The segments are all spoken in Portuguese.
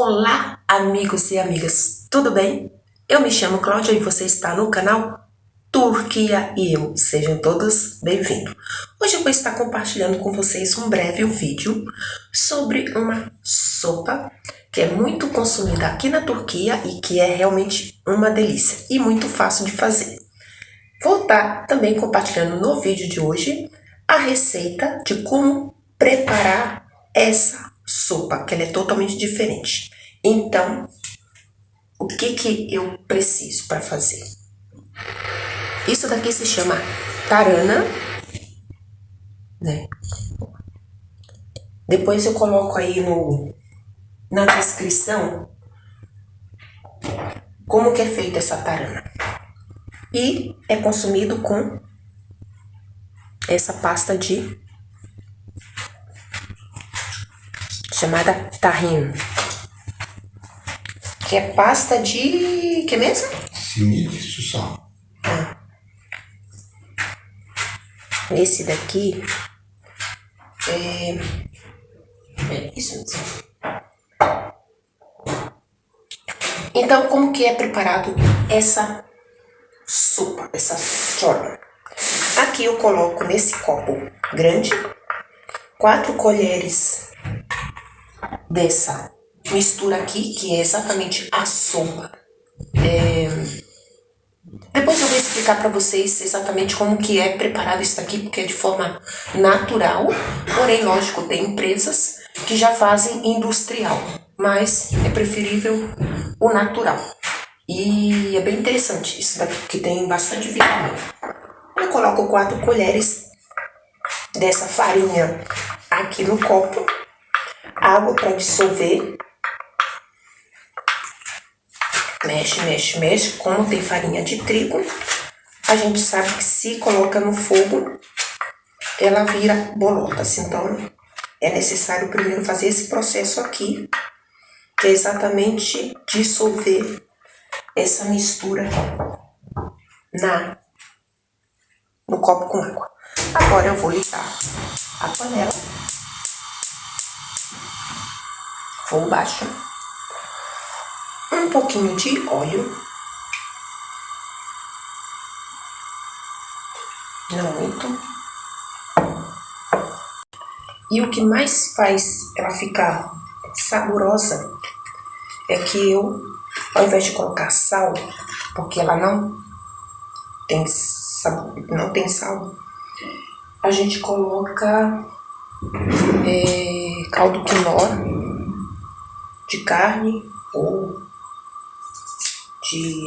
Olá, amigos e amigas, tudo bem? Eu me chamo Cláudia e você está no canal Turquia e eu. Sejam todos bem-vindos. Hoje eu vou estar compartilhando com vocês um breve vídeo sobre uma sopa que é muito consumida aqui na Turquia e que é realmente uma delícia e muito fácil de fazer. Vou estar também compartilhando no vídeo de hoje a receita de como preparar essa sopa, que ela é totalmente diferente. Então, o que eu preciso para fazer? Isso daqui se chama tarhana, né? Depois eu coloco aí na descrição como que é feita essa tarhana. E é consumido com essa pasta chamada tahin, que é pasta de que mesmo? Simit susam. Esse daqui é isso mesmo. Então, como que é preparado essa sopa, essa chorba? Aqui eu coloco nesse copo grande 4 colheres dessa mistura aqui, que é exatamente a sopa. Depois eu vou explicar para vocês exatamente como que é preparado isso daqui, porque é de forma natural, porém, lógico, tem empresas que já fazem industrial, mas é preferível o natural. E é bem interessante isso daqui, porque tem bastante vitamina. Eu coloco 4 colheres dessa farinha aqui no copo, água para dissolver. Mexe, mexe, mexe. Como tem farinha de trigo, a gente sabe que se coloca no fogo, ela vira bolotas. Então, é necessário primeiro fazer esse processo aqui, que é exatamente dissolver essa mistura no copo com água. Agora eu vou ligar a panela, fogo baixo, um pouquinho de óleo, não muito. E o que mais faz ela ficar saborosa é que eu, ao invés de colocar sal, porque ela não tem sal, a gente coloca caldo quinó de carne ou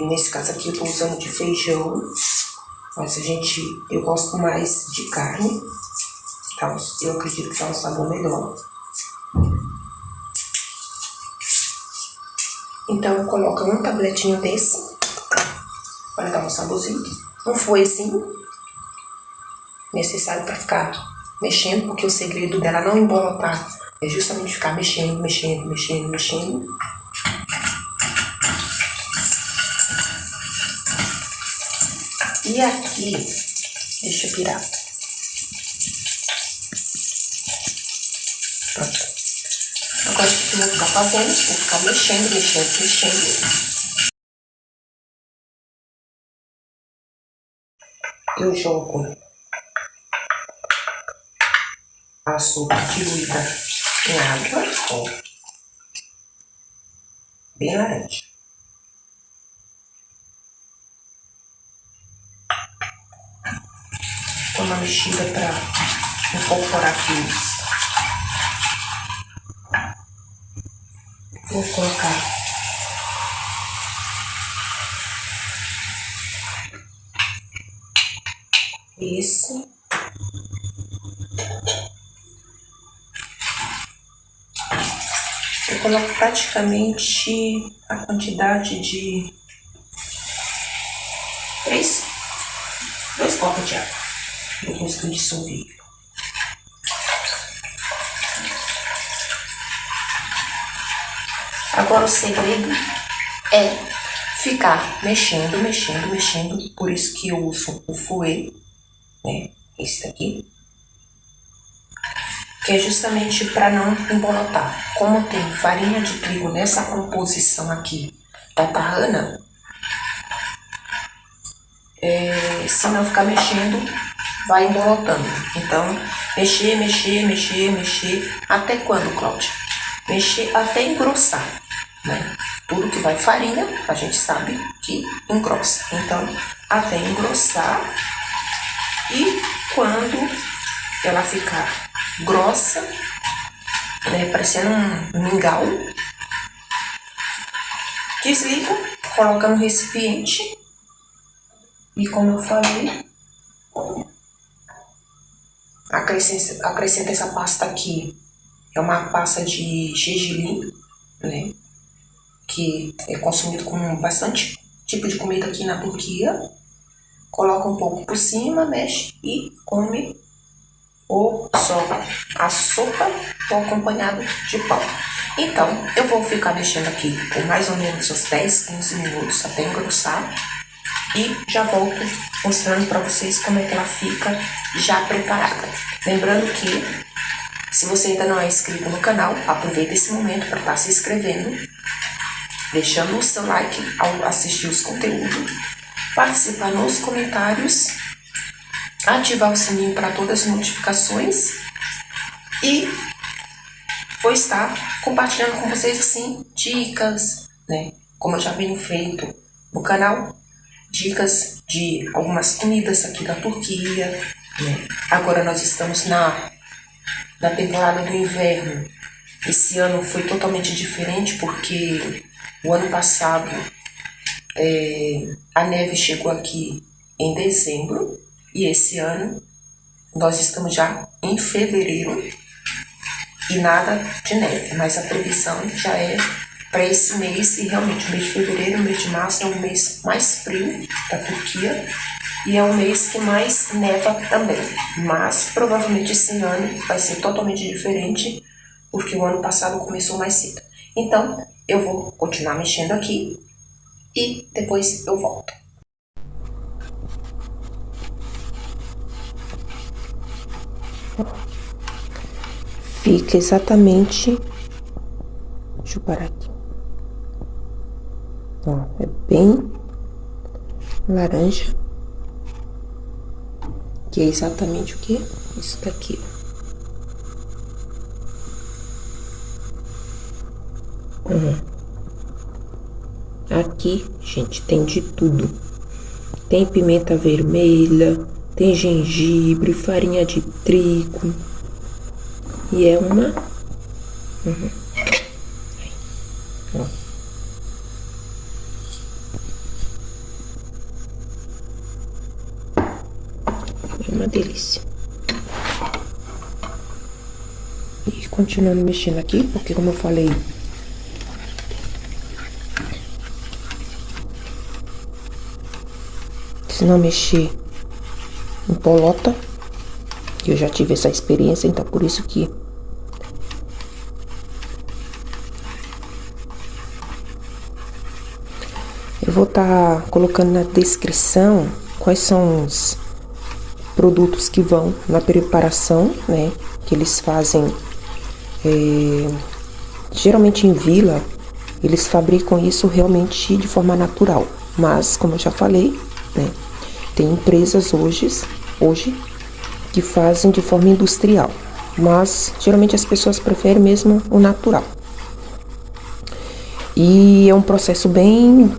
nesse caso aqui eu tô usando de feijão, mas eu gosto mais de carne, então eu acredito que dá um sabor melhor. Então eu coloco um tabletinho desse para dar um saborzinho, um foezinho necessário para ficar mexendo, porque o segredo dela não embolotar é justamente ficar mexendo, mexendo, mexendo, mexendo. E aqui, deixa eu virar. Pronto. Agora o que eu vou ficar fazendo? Vou ficar mexendo, mexendo, mexendo. Eu jogo a sopa diluída em água, ó, bem laranja. Dou uma mexida para incorporar aqui. Vou colocar esse. Eu coloco praticamente a quantidade de 2 copos de água. Depois que eu dissolvi. Agora o segredo é ficar mexendo, mexendo, mexendo. Por isso que eu uso o fouet, né? Esse daqui. que é justamente para não embolotar. Como tem farinha de trigo nessa composição aqui da tahana, se não ficar mexendo, vai embolotando. Então, mexer, até quando, Cláudia? Mexer até engrossar, né? Tudo que vai farinha, a gente sabe que engrossa. Então, até engrossar, e quando ela ficar grossa, né, parecendo um mingau, desliga, coloca no recipiente e, como eu falei, acrescenta essa pasta aqui. É uma pasta de gergelim, né, que é consumido com bastante tipo de comida aqui na Turquia. Coloca um pouco por cima, mexe e come, ou só a sopa ou acompanhado de pão. Então, eu vou ficar mexendo aqui por mais ou menos uns 10, 15 minutos até engrossar e já volto mostrando para vocês como é que ela fica já preparada. Lembrando que, se você ainda não é inscrito no canal, aproveita esse momento para estar se inscrevendo, deixando o seu like ao assistir os conteúdos, participar nos comentários, ativar o sininho para todas as notificações e vou estar compartilhando com vocês assim dicas, né? Como eu já venho feito no canal, dicas de algumas comidas aqui da Turquia, né? Agora nós estamos na temporada do inverno. Esse ano foi totalmente diferente porque o ano passado a neve chegou aqui em dezembro e esse ano nós estamos já em fevereiro e nada de neve, mas a previsão já é para esse mês, e realmente o mês de fevereiro, o mês de março é o mês mais frio da Turquia e é o mês que mais neva também, mas provavelmente esse ano vai ser totalmente diferente porque o ano passado começou mais cedo. Então eu vou continuar mexendo aqui e depois eu volto. Fica exatamente, deixa eu parar aqui, ó, é bem laranja, que é exatamente o que? Isso daqui, Aqui, gente, tem de tudo. Tem pimenta vermelha, tem gengibre, farinha de trigo. E é uma... Ó. É uma delícia. E continuando mexendo aqui, porque como eu falei, se não mexer, empolota. Eu já tive essa experiência, então por isso que eu vou estar colocando na descrição quais são os produtos que vão na preparação, né? Que eles fazem, geralmente em vila, eles fabricam isso realmente de forma natural. Mas, como eu já falei, né? Tem empresas hoje que fazem de forma industrial, mas geralmente as pessoas preferem mesmo o natural. E é um processo bem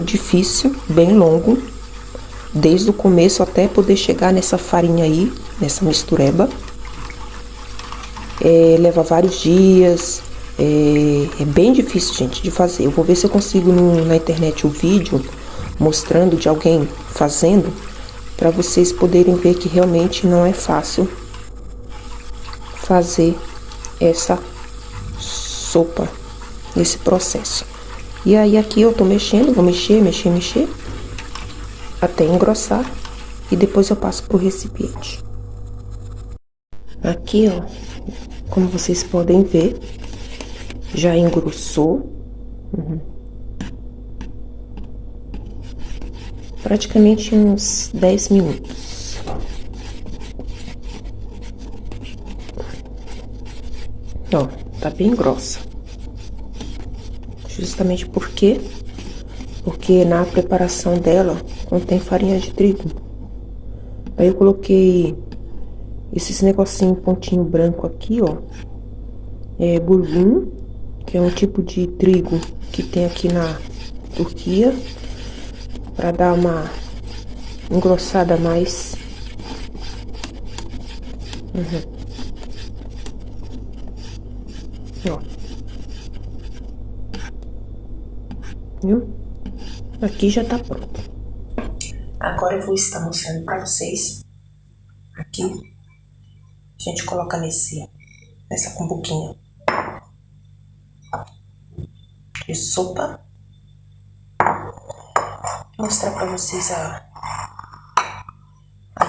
difícil, bem longo, desde o começo até poder chegar nessa farinha aí, nessa mistureba. Leva vários dias, é bem difícil, gente, de fazer. Eu vou ver se eu consigo na internet o vídeo mostrando de alguém fazendo, para vocês poderem ver que realmente não é fácil fazer essa sopa, esse processo. E aí aqui eu tô mexendo, vou mexer até engrossar e depois eu passo pro recipiente. Aqui, ó, como vocês podem ver, já engrossou. Praticamente uns 10 minutos. Ó, tá bem grossa. Justamente porque na preparação dela contém farinha de trigo. Aí eu coloquei esses negocinho pontinho branco aqui, ó. É bulgur, que é um tipo de trigo que tem aqui na Turquia, para dar uma engrossada a mais. Ó. Viu? Aqui já tá pronto. Agora eu vou estar mostrando para vocês. Aqui, a gente coloca nessa cumbuquinha de sopa. Vou mostrar para vocês a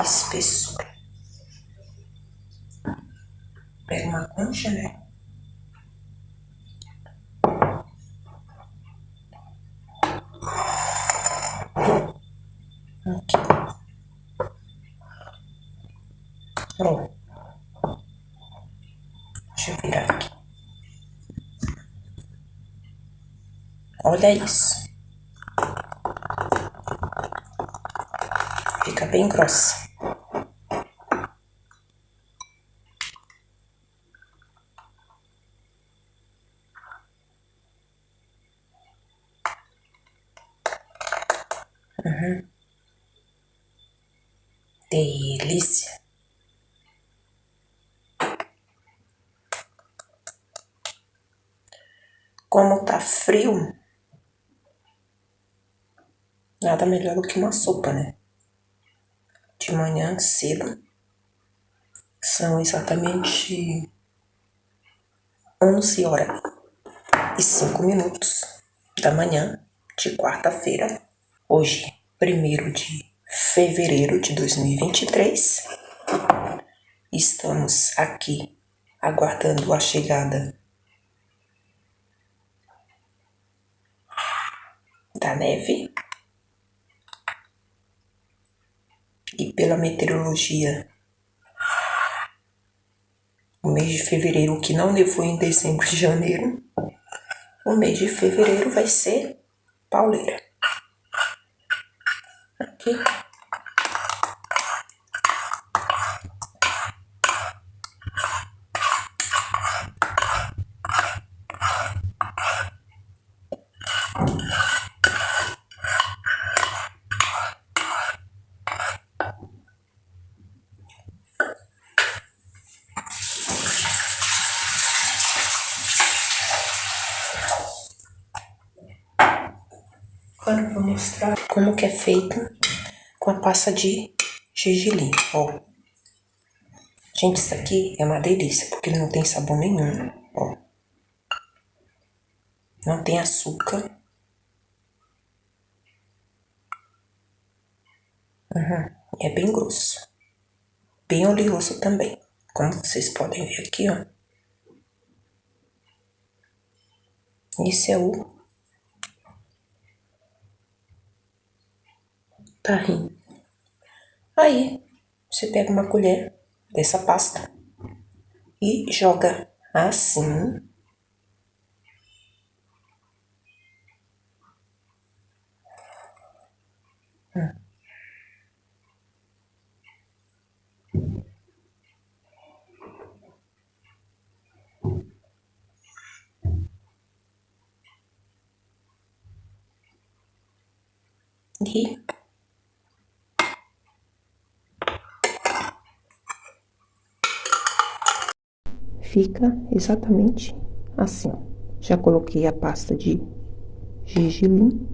espessura. Pega uma concha, né? Aqui. Pronto. Deixa eu virar aqui. Olha isso. Fica bem grossa. Delícia. Como tá frio, nada melhor do que uma sopa, né? De manhã cedo. São exatamente 11h05 da manhã de quarta-feira. Hoje, 1º de fevereiro de 2023. Estamos aqui aguardando a chegada da neve. E pela meteorologia, o mês de fevereiro, que não nevou em dezembro e janeiro, o mês de fevereiro vai ser pauleira. Aqui. Agora eu vou mostrar como que é feito com a pasta de gergelim, ó. Gente, isso aqui é uma delícia, porque ele não tem sabor nenhum, ó. Não tem açúcar. É bem grosso. Bem oleoso também, como vocês podem ver aqui, ó. Esse é o tahim. Aí, você pega uma colher dessa pasta e joga assim. E fica exatamente assim. Já coloquei a pasta de gergelim.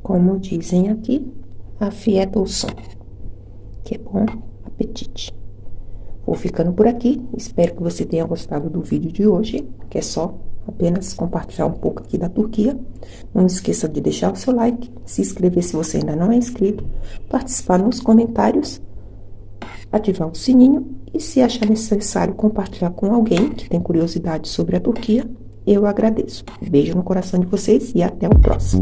Como dizem aqui, afieta o som, que é bom apetite. Vou ficando por aqui, espero que você tenha gostado do vídeo de hoje, que é só apenas compartilhar um pouco aqui da Turquia. Não esqueça de deixar o seu like, se inscrever se você ainda não é inscrito, participar nos comentários, ativar o sininho e, se achar necessário, compartilhar com alguém que tem curiosidade sobre a Turquia. Eu agradeço. Beijo no coração de vocês e até o próximo.